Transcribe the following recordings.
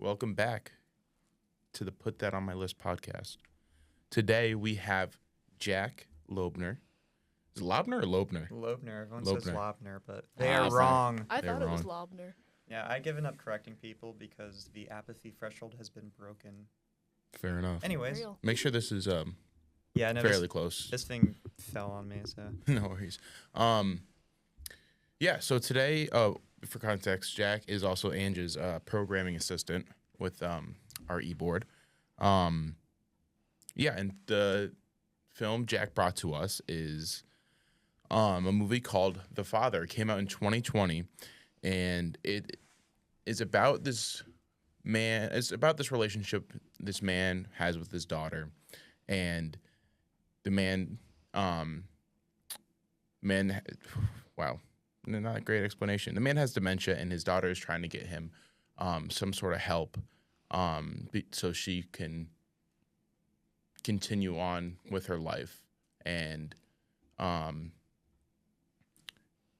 Welcome back to the Put That on My List podcast. Today we have Jack Loebner. Is it Loebner or Loebner? Loebner. Everyone says Loebner. Loebner, but they Ah, are wrong. I They're thought it was wrong. Lobner. Yeah, I've given up correcting people because the apathy threshold has been broken. Fair enough. Anyways, Real. Make sure this is yeah, no, fairly close. this thing fell on me, so. No worries. Yeah, so today, for context, Jack is also Ange's programming assistant with our e-board. Yeah, and the film Jack brought to us is a movie called The Father. It came out in 2020, and it is about this man. It's about this relationship this man has with his daughter, and the wow, not a great explanation. The man has dementia, and his daughter is trying to get him some sort of help, so she can continue on with her life and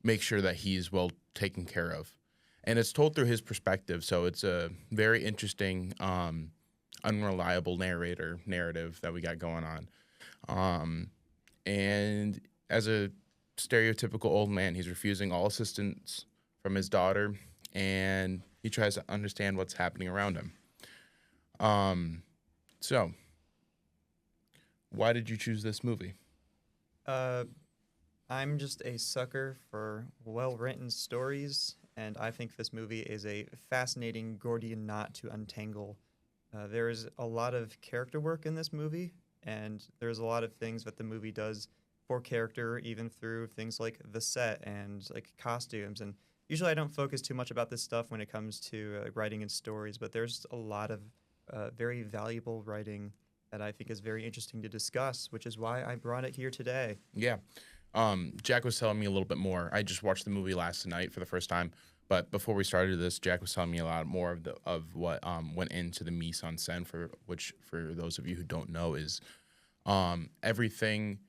make sure that he's well taken care of. And it's told through his perspective, so it's a very interesting, unreliable narrative that we got going on. And as a stereotypical old man, he's refusing all assistance from his daughter, and he tries to understand what's happening around him. So, why did you choose this movie? I'm just a sucker for well-written stories, and I think this movie is a fascinating Gordian knot to untangle. There is a lot of character work in this movie, and there's a lot of things that the movie does for character, even through things like the set and like costumes. And usually I don't focus too much about this stuff when it comes to writing and stories, but there's a lot of very valuable writing that I think is very interesting to discuss, which is why I brought it here today. Yeah. Jack was telling me a little bit more. I just watched the movie last night for the first time, but before we started this, Jack was telling me a lot more of what went into the mise en scène, for those of you who don't know is everything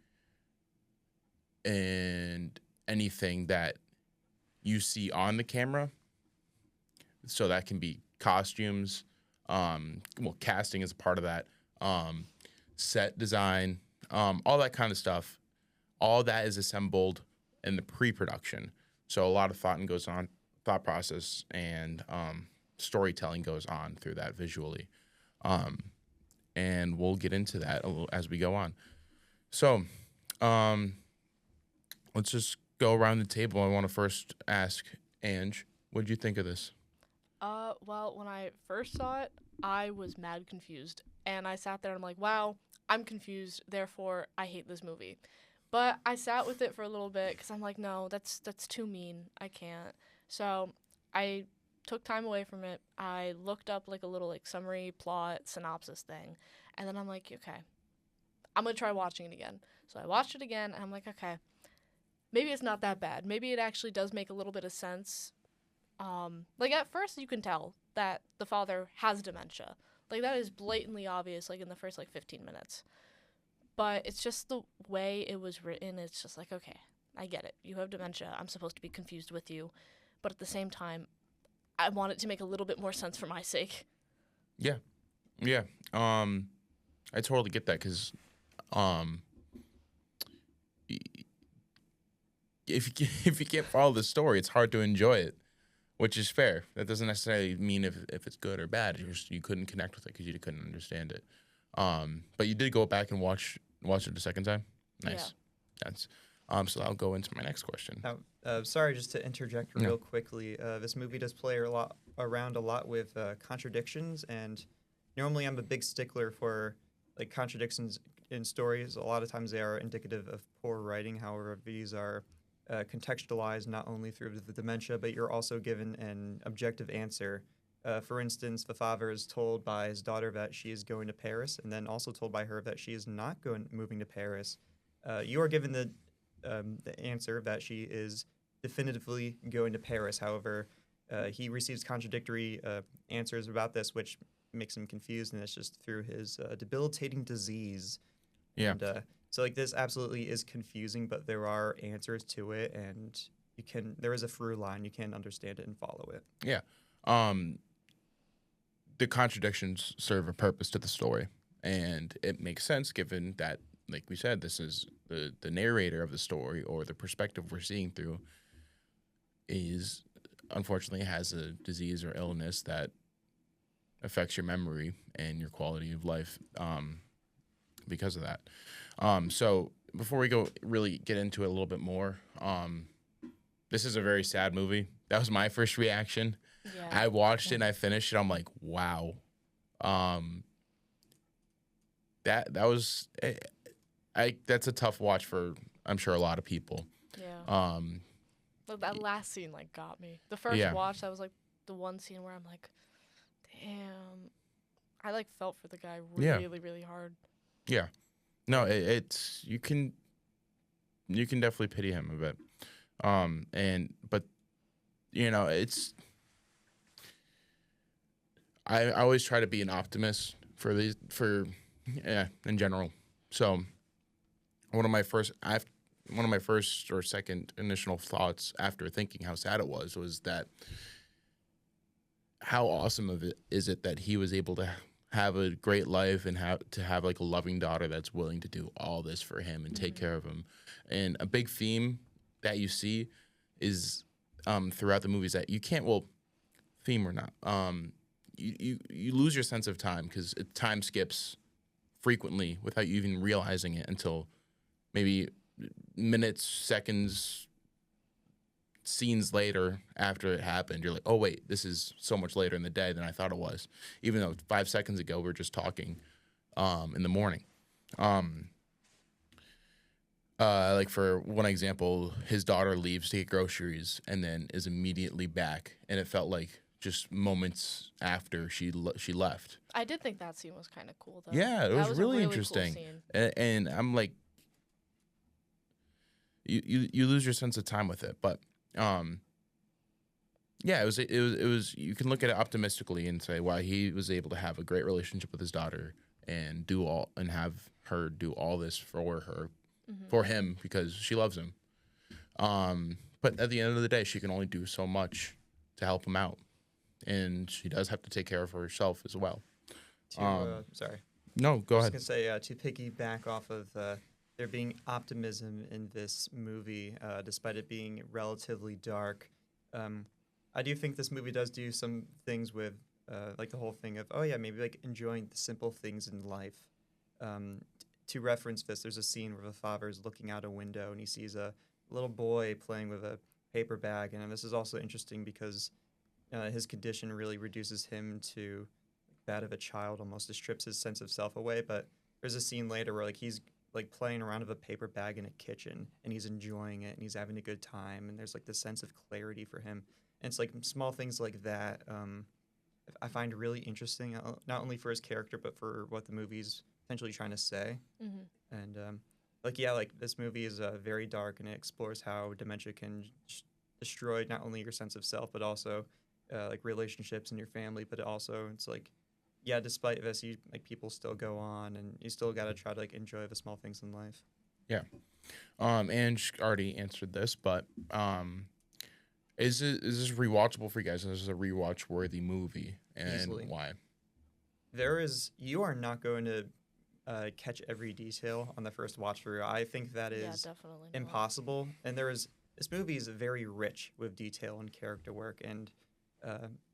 and anything that you see on the camera. So that can be costumes, casting is a part of that, set design, all that kind of stuff. All that is assembled in the pre-production. So a lot of thought process and storytelling goes on through that visually. And we'll get into that a little as we go on. So let's just go around the table. I want to first ask Ange, what did you think of this? Well, when I first saw it, I was mad confused. And I sat there and I'm like, wow, I'm confused. Therefore, I hate this movie. But I sat with it for a little bit because I'm like, no, that's too mean. I can't. So I took time away from it. I looked up like a little like summary plot synopsis thing. And then I'm like, okay, I'm going to try watching it again. So I watched it again and I'm like, okay, maybe it's not that bad. Maybe it actually does make a little bit of sense. Like at first you can tell that the father has dementia. Like that is blatantly obvious like in the first like 15 minutes. But it's just the way it was written. It's just like, okay, I get it. You have dementia. I'm supposed to be confused with you. But at the same time, I want it to make a little bit more sense for my sake. Yeah. I totally get that because if you can't follow the story, it's hard to enjoy it, which is fair. That doesn't necessarily mean if it's good or bad. You couldn't connect with it because you couldn't understand it. But you did go back and watch it a second time? Nice. Yeah. That's so I'll go into my next question. Now, sorry, just to interject real quickly, this movie does play around a lot with contradictions, and normally I'm a big stickler for like contradictions in stories. A lot of times they are indicative of poor writing. However, these are contextualized not only through the dementia, but you're also given an objective answer. For instance, the father is told by his daughter that she is going to Paris, and then also told by her that she is not moving to Paris. You are given the answer that she is definitively going to Paris. However, he receives contradictory answers about this, which makes him confused, and it's just through his debilitating disease. Yeah. And, so like this absolutely is confusing, but there are answers to it, and there is a through line. You can understand it and follow it. Yeah. the contradictions serve a purpose to the story, and it makes sense given that, like we said, this is the narrator of the story, or the perspective we're seeing through is unfortunately has a disease or illness that affects your memory and your quality of life because of that. So before we really get into it a little bit more, this is a very sad movie. That was my first reaction. Yeah. I watched it and I finished it. I'm like, wow. That was that's a tough watch for, I'm sure, a lot of people. Yeah. But that last scene like got me. The first watch, that was like the one scene where I'm like, damn. I like felt for the guy really, really hard. Yeah. No, it's you can definitely pity him a bit. But you know, I always try to be an optimist in general. So one of my first or second initial thoughts after thinking how sad it was that how awesome is it that he was able to have a great life and have like a loving daughter that's willing to do all this for him and take care of him. And a big theme that you see is throughout the movies that you can't, theme or not, you lose your sense of time because time skips frequently without you even realizing it until maybe minutes, seconds, scenes later after it happened. You're like, oh wait, this is so much later in the day than I thought it was, even though 5 seconds ago we were just talking in the morning. Like for one example, his daughter leaves to get groceries and then is immediately back, and it felt like just moments after she left. I did think that scene was kind of cool though. Yeah, it was really interesting. Cool and I'm like, you lose your sense of time with it, but yeah, it was you can look at it optimistically and say, wow, he was able to have a great relationship with his daughter and have her do all this for her, for him, because she loves him. But at the end of the day, she can only do so much to help him out, and she does have to take care of herself as well. Sorry. No, go ahead. I was going to say, to piggyback off of there being optimism in this movie, despite it being relatively dark. I do think this movie does do some things with, like the whole thing of, maybe like enjoying the simple things in life. To reference this, there's a scene where the father is looking out a window and he sees a little boy playing with a paper bag. And this is also interesting because his condition really reduces him to that of a child, almost. It strips his sense of self away. But there's a scene later where like he's like playing around with a paper bag in a kitchen and he's enjoying it and he's having a good time, and there's like this sense of clarity for him. And it's like small things like that I find really interesting, not only for his character but for what the movie's essentially trying to say. And like this movie is very dark, and it explores how dementia can destroy not only your sense of self but also like relationships in your family. But it's like, yeah, despite this, people still go on, and you still got to try to like enjoy the small things in life. Yeah. Ange already answered this, but is this rewatchable for you guys? Is this a rewatch worthy movie, and Easily. Why? You are not going to catch every detail on the first watch through. I think that is definitely impossible. And this movie is very rich with detail and character work, and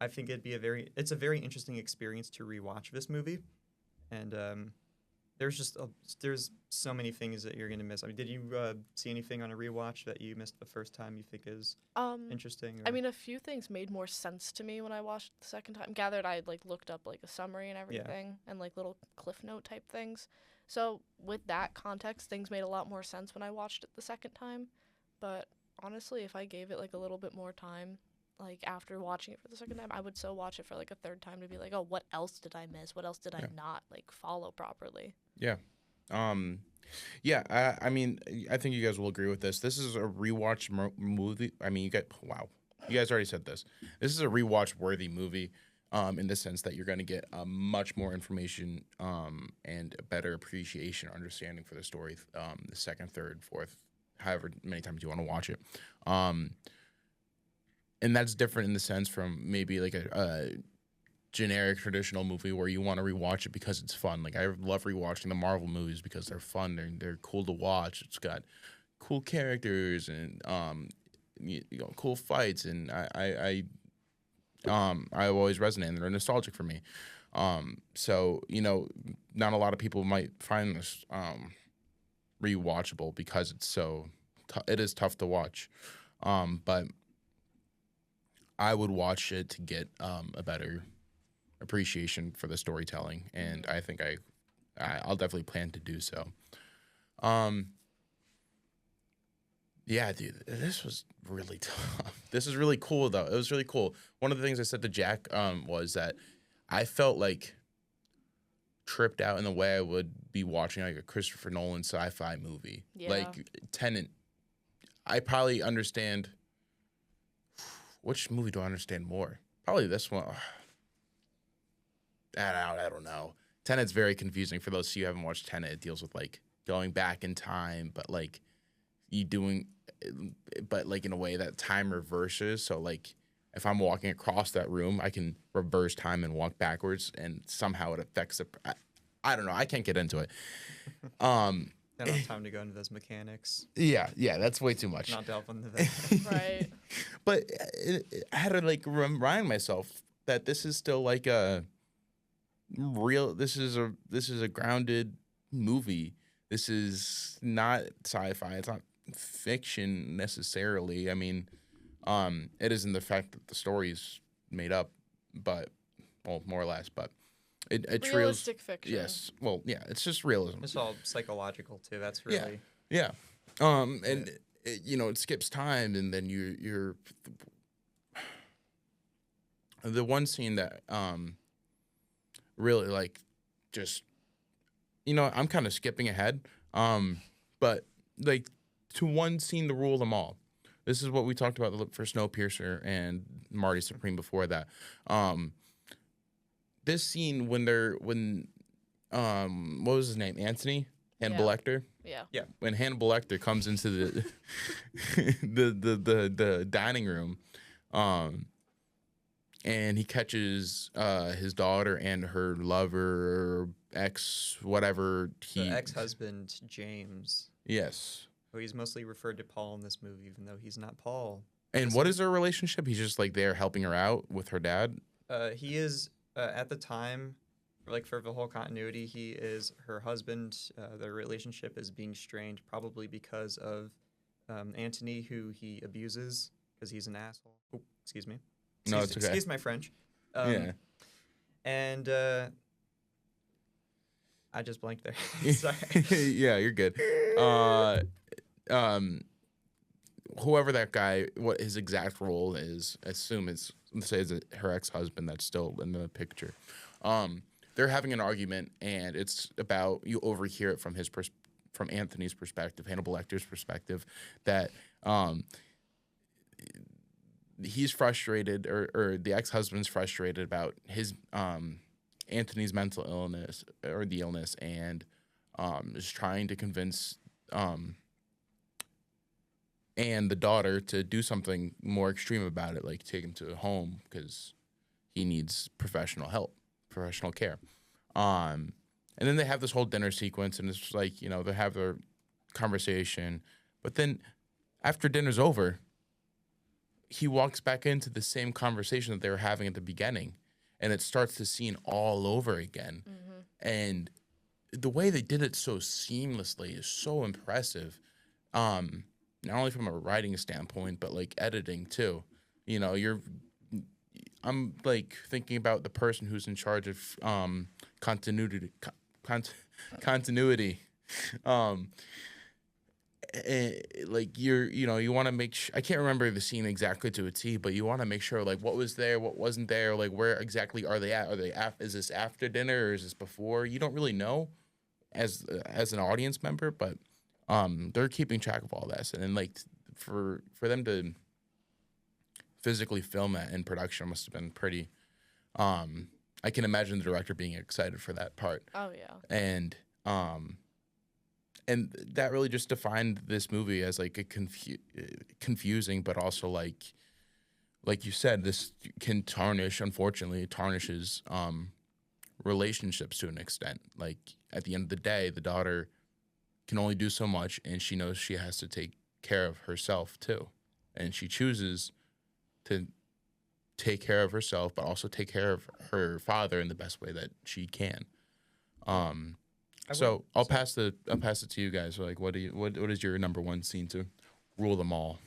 I think it's a very interesting experience to rewatch this movie. And there's so many things that you're gonna miss. I mean, did you see anything on a rewatch that you missed the first time you think is interesting? I mean, a few things made more sense to me when I watched it the second time. Gathered, I like looked up like a summary and everything, and like little cliff note type things. So with that context, things made a lot more sense when I watched it the second time. But honestly, if I gave it like a little bit more time, like after watching it for the second time, I would so watch it for like a third time to be like, oh, what else did I miss? What else did I not like follow properly? Yeah. I mean, I think you guys will agree with this. This is a rewatch movie. I mean, you guys already said this. This is a rewatch worthy movie, in the sense that you're going to get much more information, and a better appreciation or understanding for the story, the second, third, fourth, however many times you want to watch it. And that's different in the sense from maybe like a generic traditional movie where you want to rewatch it because it's fun. Like I love rewatching the Marvel movies because they're fun. They're cool to watch. It's got cool characters and cool fights, and I always resonate. And they're nostalgic for me. So not a lot of people might find this rewatchable because it's so it is tough to watch. But I would watch it to get a better appreciation for the storytelling, and I think I'll definitely plan to do so. Yeah, dude, this was really tough. This is really cool, though. It was really cool. One of the things I said to Jack was that I felt like tripped out in the way I would be watching like a Christopher Nolan sci-fi movie. Yeah. Like Tenet. I probably understand. Which movie do I understand more? Probably this one. I don't know. Tenet's very confusing for those of you who haven't watched Tenet. It deals with like going back in time, but like in a way that time reverses. So like if I'm walking across that room, I can reverse time and walk backwards, and somehow it affects it. I don't know. I can't get into it. I don't have time to go into those mechanics. Yeah, that's way too much. Not delve into that. Right. But I had to like remind myself that this is still like a real. This is a grounded movie. This is not sci-fi. It's not fiction necessarily. I mean, it is in the fact that the story's made up, but more or less. But it Realistic fiction. Yes. Well, yeah. It's just realism. It's all psychological too. That's really Yeah. And it skips time, and then you're the one scene that really like just I'm kind of skipping ahead, but like to one scene to rule them all. This is what we talked about for Snowpiercer and Marty Supreme before that. This scene when what was his name? Anthony Hannibal Lecter. Yeah. When Hannibal Lecter comes into the dining room, and he catches his daughter and her lover, ex, whatever. the ex-husband James. Yes. Who he's mostly referred to Paul in this movie, even though he's not Paul. And what is their relationship? He's just like there helping her out with her dad. He is at the time, like for the whole continuity, he is her husband. Their relationship is being strained probably because of Anthony, who he abuses because he's an asshole. Oh, excuse me. No, it's okay. Excuse my French. Yeah. And I just blanked there. Sorry. Yeah, you're good. Whoever that guy, what his exact role is, assume it's her ex-husband that's still in the picture. They're having an argument, and it's about, you overhear it from from Anthony's perspective, Hannibal Lecter's perspective, that he's frustrated, or the ex-husband's frustrated about his Anthony's mental illness or the illness, and is trying to convince and the daughter to do something more extreme about it, like take him to a home because he needs professional help, professional care. And then they have this whole dinner sequence, and it's like, they have their conversation. But then after dinner's over, he walks back into the same conversation that they were having at the beginning, and it starts the scene all over again. Mm-hmm. And the way they did it so seamlessly is so impressive. Not only from a writing standpoint, but like editing too. I'm like thinking about the person who's in charge of continuity. Like you want to make I can't remember the scene exactly to a T, but you want to make sure like what was there, what wasn't there, like where exactly are they at? Is this after dinner or is this before? You don't really know as an audience member, but they're keeping track of all this, and then like for them to physically film that in production must have been pretty. I can imagine the director being excited for that part. Oh yeah. And that really just defined this movie as like a confusing, but also like like you said, this can tarnish. Unfortunately, it tarnishes relationships to an extent. Like at the end of the day, the daughter can only do so much, and she knows she has to take care of herself too, and she chooses to take care of herself, but also take care of her father in the best way that she can. So I'll pass it to you guys. Like, what is your number one scene to rule them all?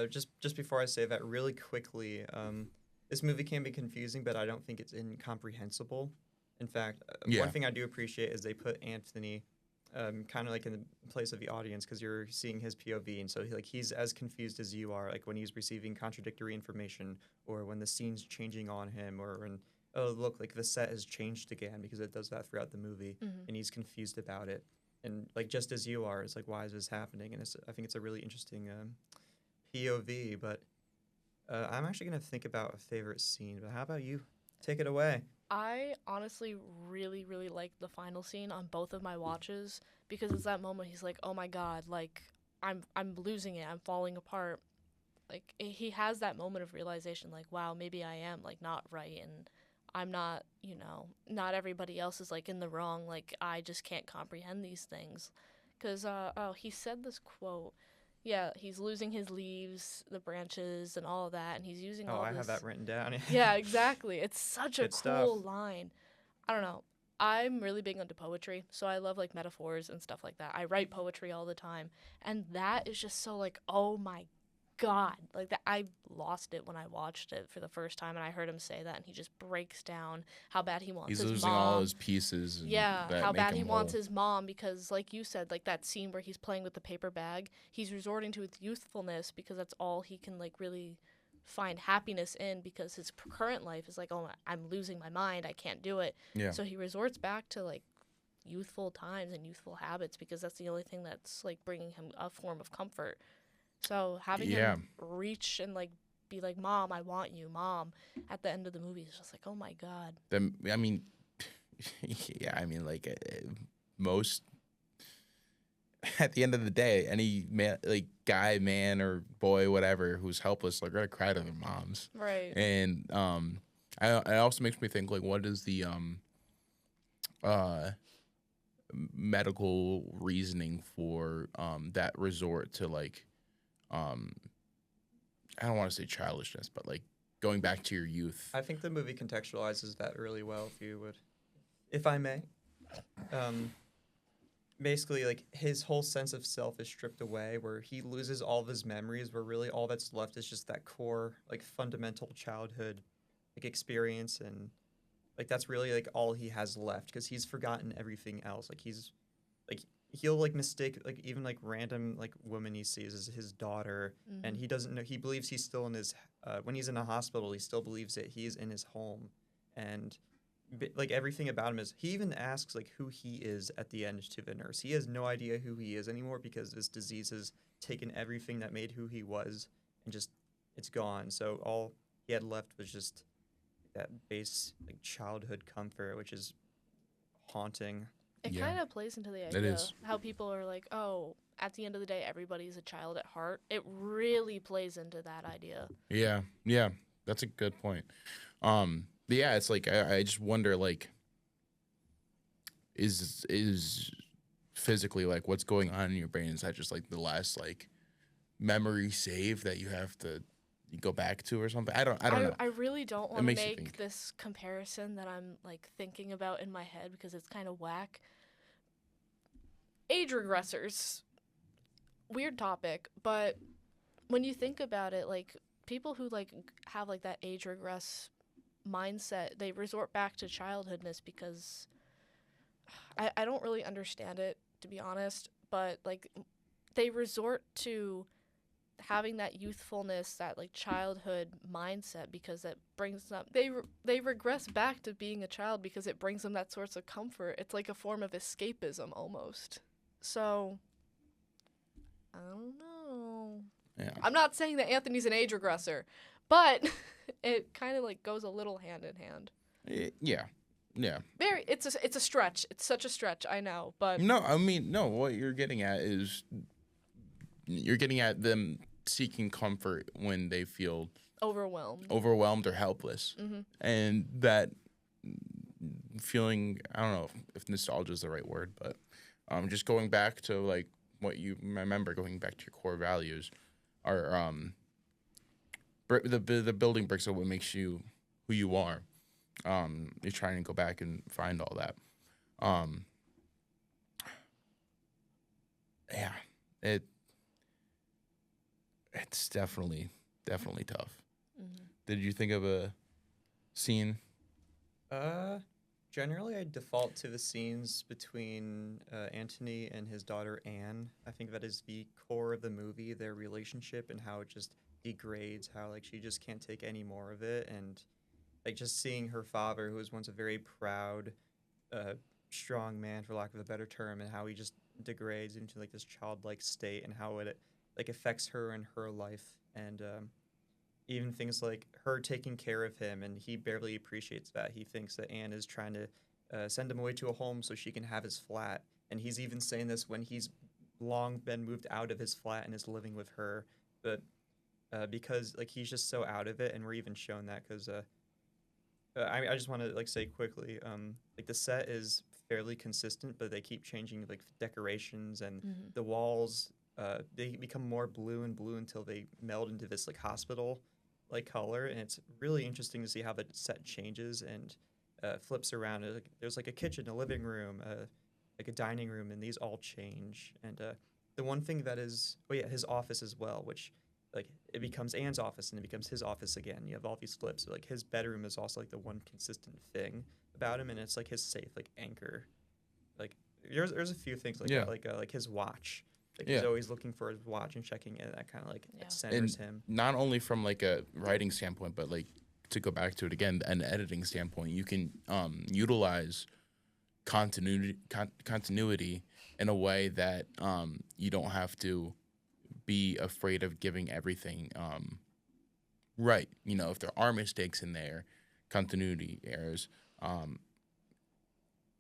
Just before I say that, really quickly, this movie can be confusing, but I don't think it's incomprehensible. In fact, one thing I do appreciate is they put Anthony kind of like in the place of the audience, because you're seeing his POV, and so he's as confused as you are, like when he's receiving contradictory information, or when the scene's changing on him, or when look, like the set has changed again, because it does that throughout the movie, and he's confused about it, and like just as you are, it's like, why is this happening? And I think it's a really interesting POV. But I'm actually gonna think about a favorite scene. But how about you? Take it away. I honestly really, really like the final scene on both of my watches, because it's that moment he's like, oh my god, like, I'm losing it, I'm falling apart. Like, he has that moment of realization, like, wow, maybe I am, like, not right, and I'm not, not everybody else is, like, in the wrong, like, I just can't comprehend these things. Because, he said this quote, yeah, he's losing his leaves, the branches, and all of that, and he's using all I this... have that written down. Yeah, exactly. It's such a Good cool stuff. line. I don't know. I'm really big into poetry, so I love, like, metaphors and stuff like that. I write poetry all the time, and that is just so, like, oh my god. Like, that, I lost it when I watched it for the first time, and I heard him say that, and he just breaks down how bad he wants He's his losing mom. all his pieces. Yeah, that how make bad him he wants whole. his mom, because, like you said, like, that scene where he's playing with the paper bag, he's resorting to his youthfulness because that's all he can, like, really find happiness in, because his current life is like, oh, I'm losing my mind, I can't do it. Yeah. So he resorts back to, like, youthful times and youthful habits, because that's the only thing that's, like, bringing him a form of comfort. So having him reach and, like, be like, Mom, I want you, Mom, at the end of the movie is just like, oh my god. I mean, yeah, I mean, like, most, at the end of the day, any man, like, guy, man, or boy, whatever, who's helpless, like, they're gonna cry to their moms. Right. And it also makes me think, like, what is the medical reasoning for that resort to, like, I don't want to say childishness, but, like, going back to your youth. I think the movie contextualizes that really well, if I may. Basically, like, his whole sense of self is stripped away, where he loses all of his memories, where really all that's left is just that core, like, fundamental childhood, like, experience, and, like, that's really, like, all he has left, because he's forgotten everything else. Like, he'll, like, mistake, like, even, like, random, like, woman he sees as his daughter, and he doesn't know, he believes he's still in his, when he's in the hospital, he still believes that he is in his home, and, like, everything about him is, he even asks, like, who he is at the end to the nurse. He has no idea who he is anymore, because this disease has taken everything that made who he was, and just, it's gone. So all he had left was just that base, like, childhood comfort, which is haunting. It kind of plays into the idea how people are like, oh, at the end of the day, everybody's a child at heart. It really plays into that idea. Yeah, that's a good point. But yeah, it's like, I just wonder, like, is physically, like, what's going on in your brain? Is that just, like, the last, like, memory save that you have to go back to or something? I don't know. I really don't want to makes you make think. this comparison that I'm, like, thinking about in my head, because it's kind of whack. Age regressors. Weird topic, but when you think about it, like, people who, like, have, like, that age regress mindset, they resort back to childhoodness, because I don't really understand it, to be honest, but, like, they resort to having that youthfulness, that, like, childhood mindset, because it brings them, they regress back to being a child because it brings them that source of comfort. It's like a form of escapism almost. So I don't know. Yeah. I'm not saying that Anthony's an age regressor, but it kind of, like, goes a little hand in hand. Yeah. It's a stretch. It's such a stretch, I know, but No, I mean, no, what you're getting at is, you're getting at them seeking comfort when they feel overwhelmed or helpless. Mm-hmm. And that feeling, I don't know if nostalgia is the right word, but just going back to like what you remember, going back to your core values are the building bricks of what makes you who you are. You're trying to go back and find all that. Yeah, it's definitely tough. Mm-hmm. Did you think of a scene? Generally, I default to the scenes between Anthony and his daughter Anne. I think that is the core of the movie, their relationship and how it just degrades, how like she just can't take any more of it, and like just seeing her father, who was once a very proud, strong man, for lack of a better term, and how he just degrades into like this childlike state, and how it like affects her and her life, and even things like her taking care of him, and he barely appreciates that. He thinks that Anne is trying to send him away to a home so she can have his flat, and he's even saying this when he's long been moved out of his flat and is living with her, but because like he's just so out of it, and we're even shown that because I just want to like say quickly, like the set is fairly consistent, but they keep changing like decorations and Mm-hmm. the walls. They become more blue and blue until they meld into this like hospital like color, and it's really interesting to see how the set changes and flips around. There's like a kitchen, a living room, like a dining room, and these all change. And the one thing that is, oh yeah, his office as well, which like it becomes Anne's office and it becomes his office again. You have all these flips. Like his bedroom is also like the one consistent thing about him, and it's like his safe like anchor. Like there's a few things like Yeah. that, like his watch. Like Yeah. he's always looking for his watch and checking it. That kind of like Yeah. centers him. Not only from like a writing standpoint, but like to go back to it again, an editing standpoint, you can utilize continuity in a way that you don't have to be afraid of giving everything right. You know, if there are mistakes in there, continuity errors,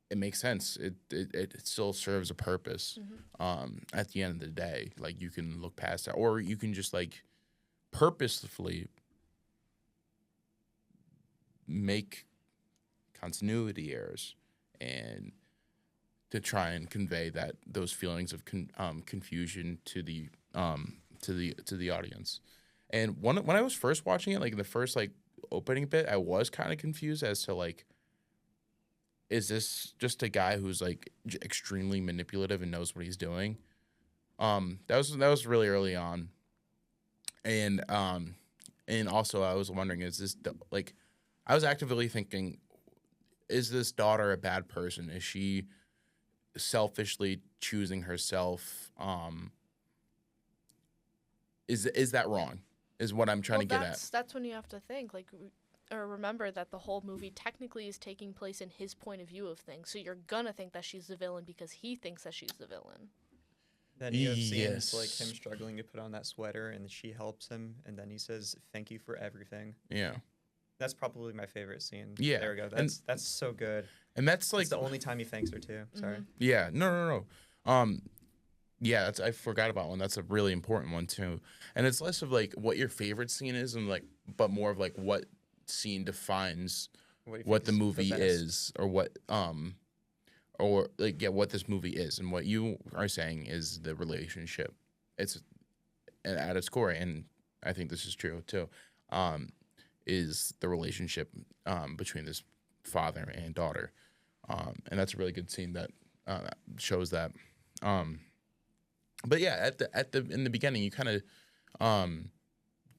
it makes sense. It still serves a purpose. At the end of the day, like you can look past that, or you can just like purposefully make continuity errors and to try and convey that those feelings of confusion to the audience. And when I was first watching it, like in the first like opening bit, I was kind of confused as to like, is this just a guy who's like extremely manipulative and knows what he's doing? That was really early on, and also I was wondering, is this like, I was actively thinking, is this daughter a bad person? Is she selfishly choosing herself? Is that wrong? Is what I'm trying to get at. That's when you have to think like, or remember that the whole movie technically is taking place in his point of view of things. So you're gonna think that she's the villain because he thinks that she's the villain. Then you have scenes Yes. like him struggling to put on that sweater, and she helps him, and then he says, "Thank you for everything." Yeah. That's probably my favorite scene. Yeah, There we go. and- That's so good. And that's like It's the only time he thanks her too. Sorry. Yeah, no. Yeah, I forgot about one. That's a really important one too. And it's less of like what your favorite scene is, and like, but more of like what scene defines What do you what think the is movie best? is, or what what this movie is, and what you are saying is the relationship. It's at its core, and I think this is true too. Is the relationship between this father and daughter, and that's a really good scene that shows that. But yeah, in the beginning, you kind of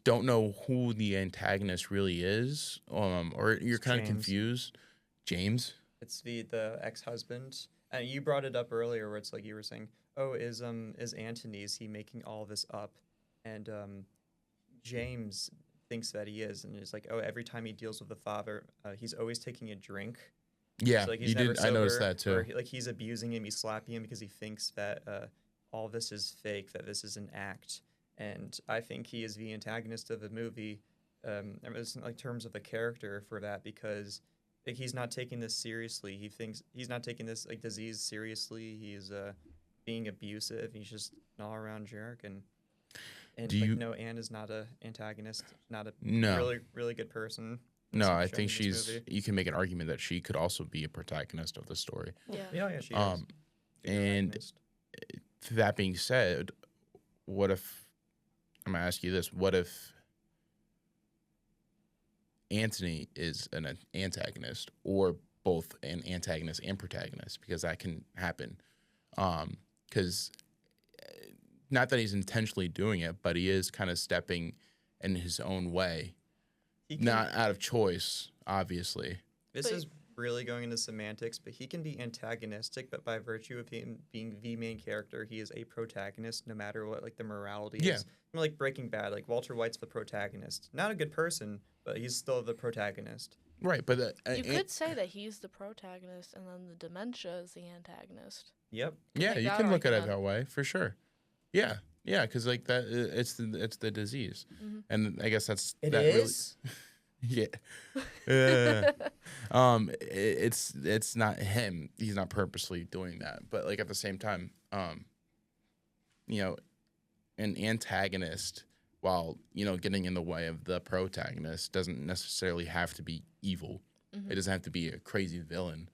don't know who the antagonist really is, or you're kind of James. confused. James. It's the ex-husband. And you brought it up earlier where it's like you were saying, "Oh, is Anthony, is he making all this up?" And James thinks that he is, and it's like, "Oh, every time he deals with the father, he's always taking a drink." Yeah, So, like, he's you never did. I noticed sober, that too. or like he's abusing him, he's slapping him because he thinks that all this is fake, that this is an act. And I think he is the antagonist of the movie, in like terms of the character for that, because like, he's not taking this seriously. He thinks he's not taking this like disease seriously. He's being abusive. He's just an all-around jerk. And And Do like, you? no, Anne is not a antagonist, not a No, really really good person. no. that's I shown think in this she's. movie. You can make an argument that she could also be a protagonist of the story. Yeah. Yeah, she is. Um, The and protagonist. that being said, what if I'm gonna ask you this? What if Anthony is an antagonist, or both an antagonist and protagonist? Because that can happen. Because not that he's intentionally doing it, but he is kind of stepping in his own way, He can, not out of choice, obviously. this But- is really going into semantics, but he can be antagonistic, but by virtue of him being the main character, he is a protagonist no matter what like the morality Yeah. is. Like Breaking Bad, like Walter White's the protagonist. Not a good person, but he's still the protagonist. Right, but You could say that he's the protagonist and then the dementia is the antagonist. Yep. yeah, make you that can look at it argument. that way for sure. Yeah, yeah, because like that, it's the disease, Mhm. and I guess that's It that is. Really, it's not him. He's not purposely doing that. But like at the same time, you know, an antagonist, while getting in the way of the protagonist, doesn't necessarily have to be evil. Mhm. It doesn't have to be a crazy villain.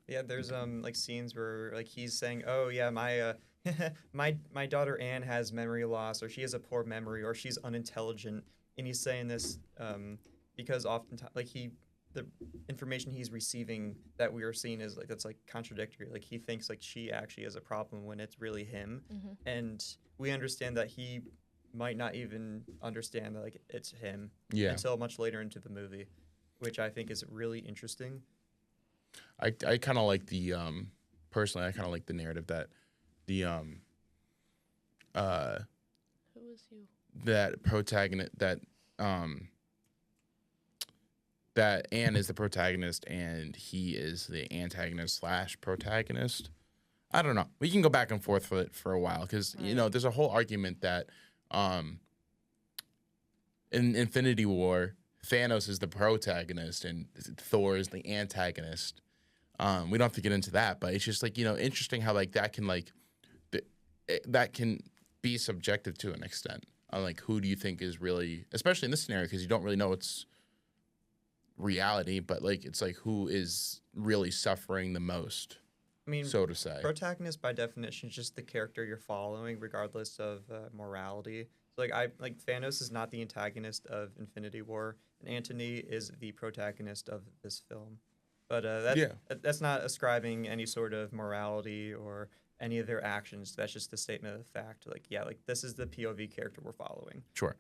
Yeah, there's like scenes where like he's saying, "Oh yeah, my my daughter Anne has memory loss, or she has a poor memory, or she's unintelligent," and he's saying this because oftentimes like the information he's receiving that we are seeing is like that's like contradictory. Like he thinks like she actually has a problem when it's really him, Mhm. and we understand that he might not even understand that like it's him Yeah, until much later into the movie, which I think is really interesting. I kind of like the personally, I kind of like the narrative that the Who is you? that protagonist that Anne is the protagonist and he is the antagonist slash protagonist. I don't know. We can go back and forth for it for a while because Right. there's a whole argument that in Infinity War, Thanos is the protagonist and Thor is the antagonist. We don't have to get into that, but it's just like interesting how like that can that can be subjective to an extent. On like who do you think is really, especially in this scenario, because you don't really know it's reality, but like it's like who is really suffering the most, I mean, so to say. protagonist by definition is just the character you're following, regardless of morality. So like Thanos is not the antagonist of Infinity War, and Antony is the protagonist of this film. But that's not ascribing any sort of morality or any of their actions. That's just a statement of fact. Like like this is the POV character we're following. Sure.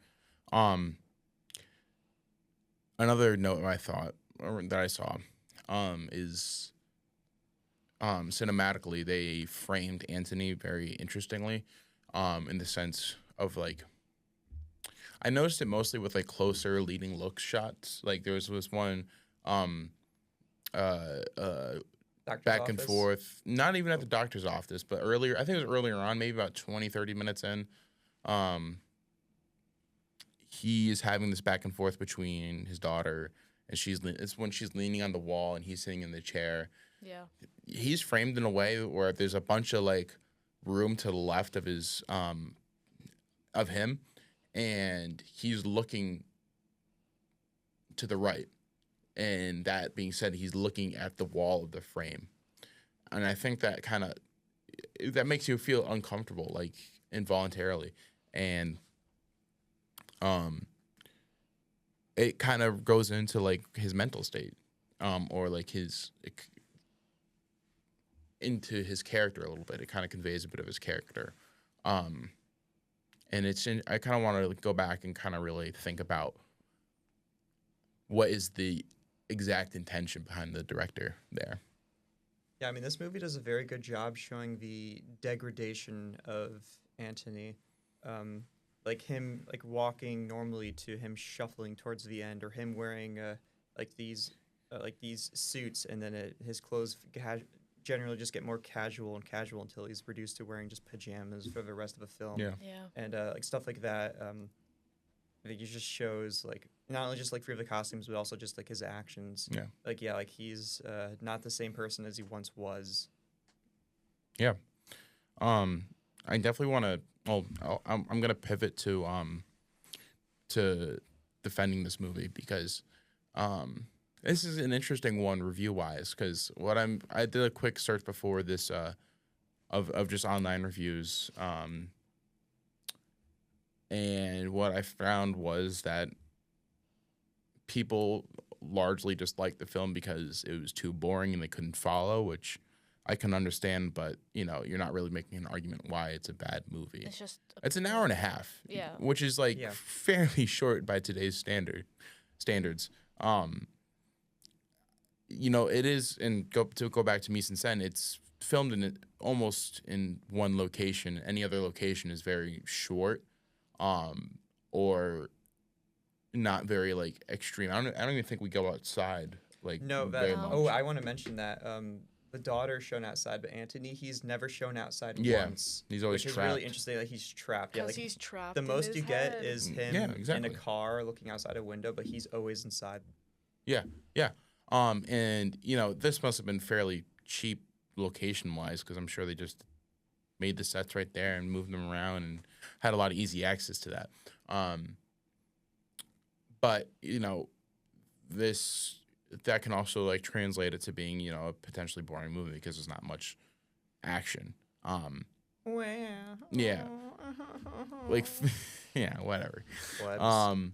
Another note that I saw is cinematically they framed Antony very interestingly, in the sense of like I noticed it mostly with like closer leading look shots. Like there was one Doctor's back and office. forth, not even at the doctor's office, but earlier, I think it was earlier on, maybe about 20, 30 minutes in. He is having this back and forth between his daughter and it's when she's leaning on the wall and he's sitting in the chair. Yeah. He's framed in a way where there's a bunch of like room to the left of his of him, and he's looking to the right. And that being said, he's looking at the wall of the frame. And I think that that makes you feel uncomfortable, like involuntarily. And it kind of goes into like his mental state, or like into his character a little bit. It kind of conveys a bit of his character. And I kind of want to go back and kind of really think about what is the exact intention behind the director there. Yeah, I mean, this movie does a very good job showing the degradation of Antony. Like him, like walking normally to him shuffling towards the end, or him wearing like these suits, and then his clothes generally just get more casual and casual until he's reduced to wearing just pajamas for the rest of the film. Yeah. Yeah. And like stuff like that. I think it just shows like not only just like for the costumes, but also just like his actions. Yeah. Like he's not the same person as he once was. Yeah. I definitely want to. Well, I'm gonna pivot to defending this movie because this is an interesting one review wise. Because I did a quick search before this of just online reviews. And what I found was that people largely just liked the film because it was too boring and they couldn't follow, which I can understand, but you're not really making an argument why it's a bad movie. It's just It's an hour and a half, Yeah. which is like Yeah. fairly short by today's standards. It is, and go back to Mise en Scène, it's filmed almost in one location. Any other location is very short, or not very like extreme. I don't even think we go outside like No, very No. much. Oh, I want to mention that the daughter's shown outside, but Anthony, he's never shown outside Yeah, once. he's always which trapped. is really interesting. Like he's trapped. Yeah, because like he's trapped. the in most his you get head. is him Yeah, exactly. in a car looking outside a window, but he's always inside. Yeah. And this must have been fairly cheap location wise because I'm sure they just made the sets right there and moved them around and had a lot of easy access to that. But that can also like translate it to being a potentially boring movie because there's not much action. Well, Yeah. Like yeah, whatever. Plebs.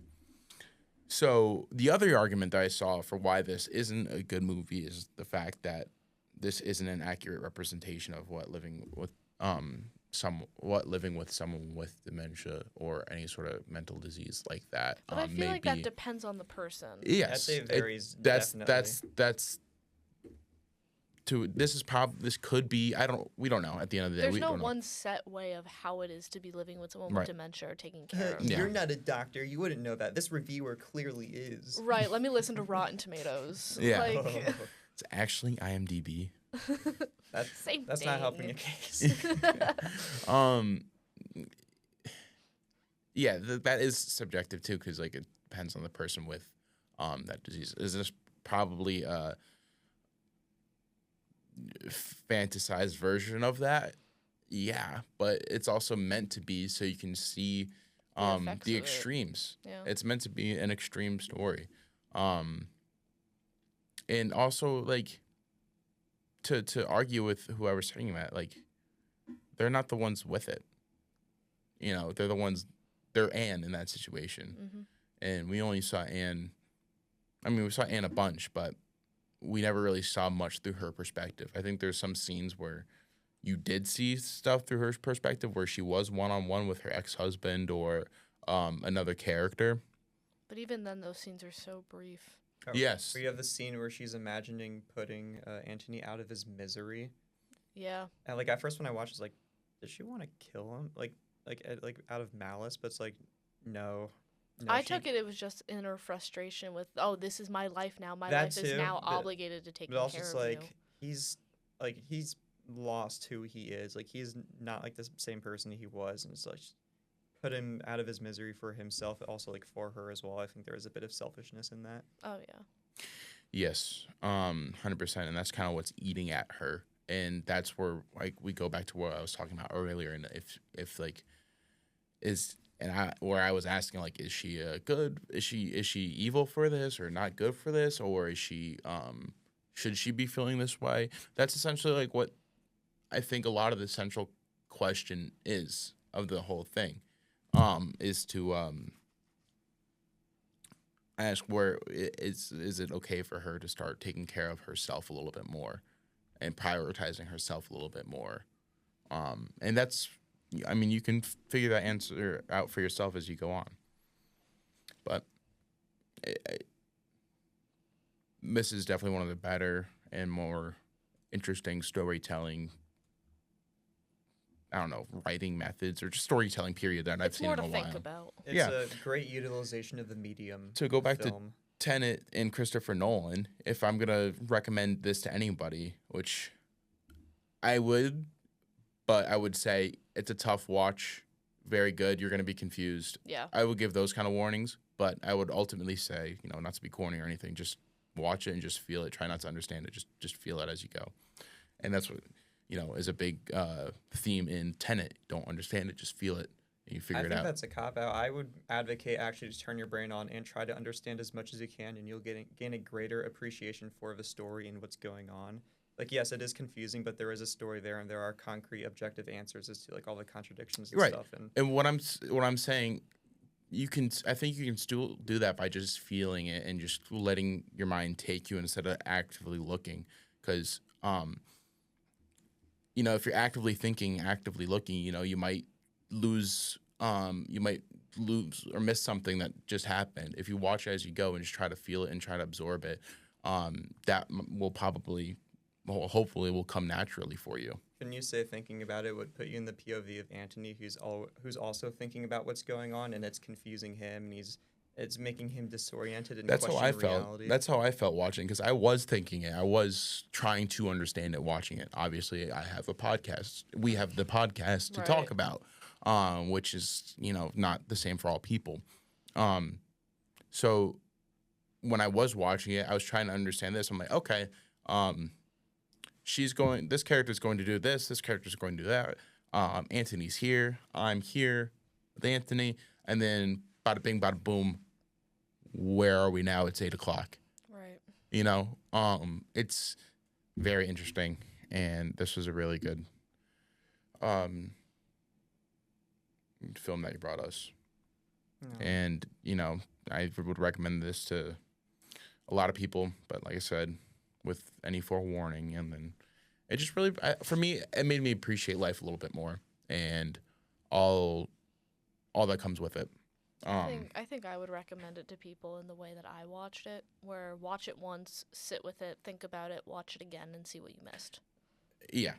So the other argument that I saw for why this isn't a good movie is the fact that this isn't an accurate representation of what living with someone with dementia or any sort of mental disease like that. But I feel like that depends on the person. Yes, I'd say it varies. that's definitely. this could be we don't know at the end of the day. There's We no don't know. one set way of how it is to be living with someone Right. with dementia or taking care of. Yeah. You're not a doctor. You wouldn't know that. This reviewer clearly is. Right, let me listen to Rotten Tomatoes. Yeah. Like, It's actually IMDb. Same That's thing. not helping your case. Yeah, that is subjective too, because like it depends on the person with that disease. Is this probably a fantasized version of that? Yeah, but it's also meant to be so you can see effects the of it. extremes. Yeah. It's meant to be an extreme story, and also like to argue with whoever's saying that, like they're not the ones with it. They're the ones. They're Anne in that situation. Mm-hmm. And we only saw Anne. I mean, we saw Anne a bunch, but we never really saw much through her perspective. I think there's some scenes where you did see stuff through her perspective, where she was one-on-one with her ex-husband or another character. But even then, those scenes are so brief. Yes. Where you have the scene where she's imagining putting Anthony out of his misery. Yeah. And like at first when I watched, I was like, does she want to kill him? Like out of malice, but it's like, no. I took it was just inner frustration with, oh, this is my life now. My That life is too, now but- obligated to take But also care it's of like you. he's lost who he is. Like he's not like the same person he was, and it's like put him out of his misery for himself, also like for her as well. I think there is a bit of selfishness in that. Oh, yeah. Yes, 100%, and that's kind of what's eating at her, and that's where like we go back to what I was talking about earlier, and if like where I was asking like, is she good? Is she evil for this or not good for this, or is she should she be feeling this way? That's essentially like what I think a lot of the central question is of the whole thing, is to ask where is it okay for her to start taking care of herself a little bit more and prioritizing herself a little bit more, and that's. I mean, you can figure that answer out for yourself as you go on. But this is definitely one of the better and more interesting storytelling, I don't know, writing methods or just storytelling period that I've It's seen more in to a think while. about. It's Yeah. a great utilization of the medium. To go back film. to Tenet and Christopher Nolan, if I'm going to recommend this to anybody, which I would, but I would say it's a tough watch. Very good. You're going to be confused. Yeah. I would give those kind of warnings, but I would ultimately say, not to be corny or anything, just watch it and just feel it. Try not to understand it. Just feel it as you go. And that's what is a big theme in Tenet. Don't understand it, just feel it, and you figure I it think out. that's a cop out. I would advocate actually just turn your brain on and try to understand as much as you can, and you'll gain a greater appreciation for the story and what's going on. Like, yes, it is confusing, but there is a story there, and there are concrete, objective answers as to like all the contradictions and Right. stuff. And what I'm saying, I think you can still do that by just feeling it and just letting your mind take you instead of actively looking. Because if you're actively thinking, actively looking, you might lose or miss something that just happened. If you watch it as you go and just try to feel it and try to absorb it, that hopefully will come naturally for you. Can you say thinking about it would put you in the POV of Anthony, who's also thinking about what's going on, and it's confusing him, and it's making him disoriented and That's how I question felt. reality? That's how I felt watching, because I was thinking it. I was trying to understand it watching it. Obviously, I have a podcast. We have the podcast to talk about, which is not the same for all people. So when I was watching it, I was trying to understand this. I'm like, okay. This character's going to do this. This character's going to do that. Anthony's here. I'm here with Anthony. And then bada bing, bada boom. Where are we now? It's 8:00. Right. It's very interesting. And this was a really good film that you brought us. No. And, I would recommend this to a lot of people. But like I said, with any forewarning, and then it just really, for me, it made me appreciate life a little bit more, and all that comes with it. I think I would recommend it to people in the way that I watched it, where watch it once, sit with it, think about it, watch it again, and see what you missed. Yeah.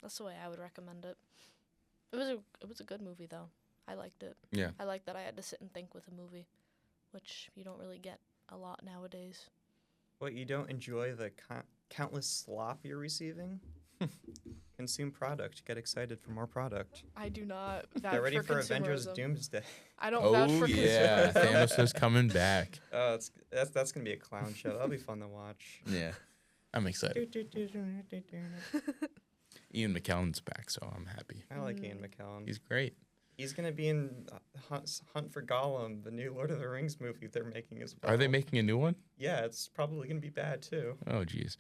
That's the way I would recommend it. It was a good movie though. I liked it. Yeah. I like that I had to sit and think with a movie, which you don't really get a lot nowadays. What, you don't enjoy the countless slop you're receiving? Consume product. Get excited for more product. I do not vouch Get ready for consumerism. Avengers Doomsday. I don't vouch for consumerism. Thanos is coming back. Oh, that's gonna be a clown show. That'll be fun to watch. Yeah, I'm excited. Ian McKellen's back, so I'm happy. I like Ian McKellen. He's great. He's gonna be in Hunt for Gollum, the new Lord of the Rings movie they're making as well. Are they making a new one? Yeah, it's probably gonna be bad too. Oh, jeez.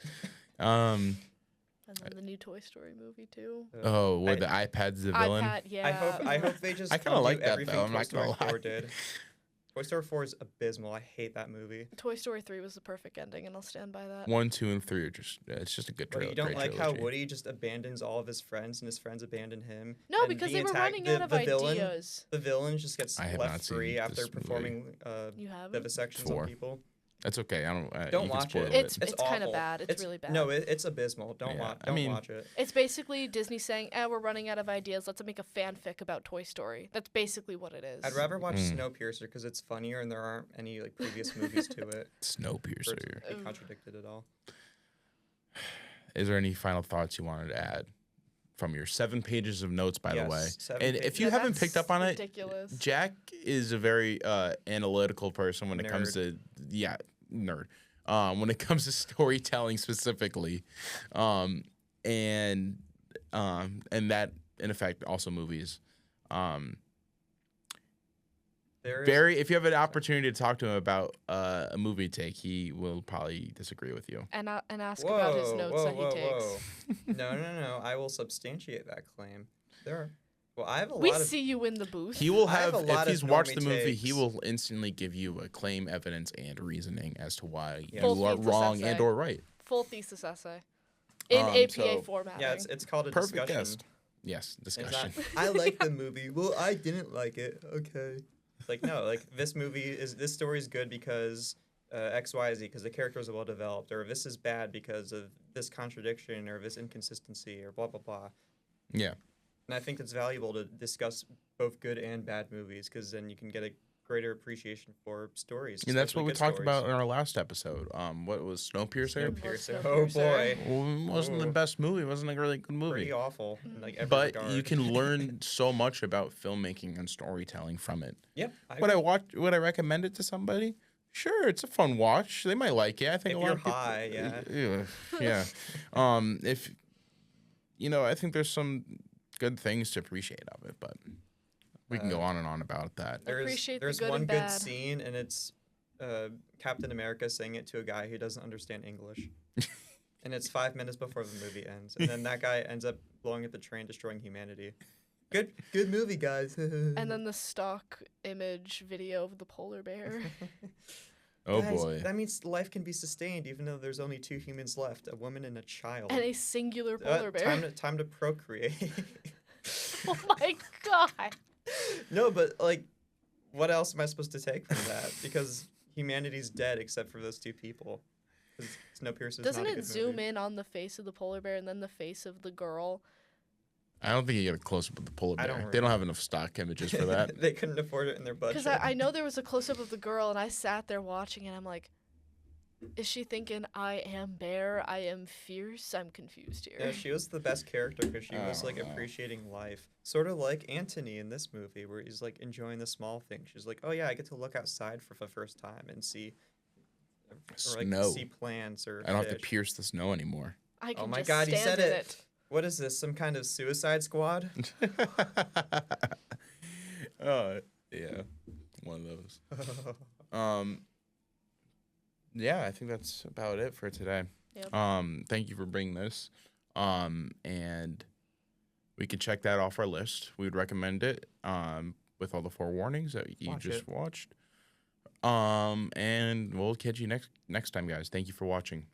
And then the new Toy Story movie too. Where the iPad's the villain? iPad, yeah. I hope they just I kinda like that, everything though, I'm Toy not Story gonna lie. 4 did. Toy Story 4 is abysmal. I hate that movie. Toy Story 3 was the perfect ending, and I'll stand by that. 1, 2, and 3 are it's just a good But trailer. you don't great like trilogy. how Woody just abandons all of his friends and his friends abandon him? No, and because the they were attack- running out of ideas. ideas. The villain just gets I have left not seen free after this movie. performing You haven't? vivisections 4. on people. That's okay. I don't. Don't you can watch spoil it. It's kind of awful. bad. It's really bad. No, it's abysmal. Don't Yeah, watch. I Don't mean- watch it. It's basically Disney saying, we're running out of ideas. Let's make a fanfic about Toy Story. That's basically what it is. I'd rather watch Snowpiercer because it's funnier and there aren't any like previous movies to it. for it Snowpiercer. to be contradicted at all. Is there any final thoughts you wanted to add from your 7 pages of notes, by the Yes, way? 7 And pages. if you Yeah, haven't that's picked up on it, ridiculous. Jack is a very analytical person when it comes Nerd. to nerd. When it comes to storytelling specifically, and that in effect also movies. If you have an opportunity to talk to him about a movie take, he will probably disagree with you. And ask about his notes that he takes. No. I will substantiate that claim. I have a We lot of. see you in the booth. He will I have have, a lot if he's of watched the normie movie, he takes. will instantly give you a claim, evidence, and reasoning as to why Yes. you Full are thesis wrong essay. and or right. Full thesis essay. In APA so- formatting. Yeah, it's called a Perfect discussion. guest. Yes, It's discussion. not, I like the movie. Well, I didn't like it. Okay. Like no, like this story is good because X, Y, Z because the characters are well developed, or this is bad because of this contradiction or this inconsistency or blah blah blah. Yeah. And I think it's valuable to discuss both good and bad movies because then you can get a greater appreciation for stories. And that's especially what we good talked stories. about in our last episode. What was Snowpiercer? Snowpiercer. Snowpiercer. Oh boy, Well, it wasn't the Ooh. best movie. It wasn't a really good movie. pretty awful. In, like every But regard. you can learn so much about filmmaking and storytelling from it. Yep. Would I recommend it to somebody? Sure, it's a fun watch. They might like it. I think If a lot you're of people. high, yeah. Yeah. If I think there's some good things to appreciate of it, but we can go on and on about that. Appreciate the There's good one and good bad. scene, and it's Captain America saying it to a guy who doesn't understand English. And it's 5 minutes before the movie ends. And then that guy ends up blowing up the train, destroying humanity. Good movie, guys. And then the stock image video of the polar bear. Oh Guys, boy. That means life can be sustained even though there's only 2 humans left, a woman and a child. And a singular polar bear. Time to procreate. Oh my god. No, but like, what else am I supposed to take from that? Because humanity's dead except for those 2 people. Snowpiercer's Doesn't not a it good zoom movie. in on the face of the polar bear and then the face of the girl? I don't think you get a close up of the polar I bear. don't They don't have enough stock images for that. They couldn't afford it in their budget. Because I know there was a close up of the girl, and I sat there watching, and I'm like, is she thinking I am bear? I am fierce? I'm confused here. Yeah, she was the best character because she was I like don't know. appreciating life, sort of like Anthony in this movie, where he's like enjoying the small things. She's like, "Oh yeah, I get to look outside for the first time and see, or like Snow. see plants or I don't have to fish." pierce the snow anymore. I can my just God, he stand said in it. What is this? Some kind of Suicide Squad? Yeah, one of those. Yeah, I think that's about it for today. Yep. Thank you for bringing this. And we can check that off our list. We would recommend it. With all the forewarnings that you just watched. And we'll catch you next time, guys. Thank you for watching.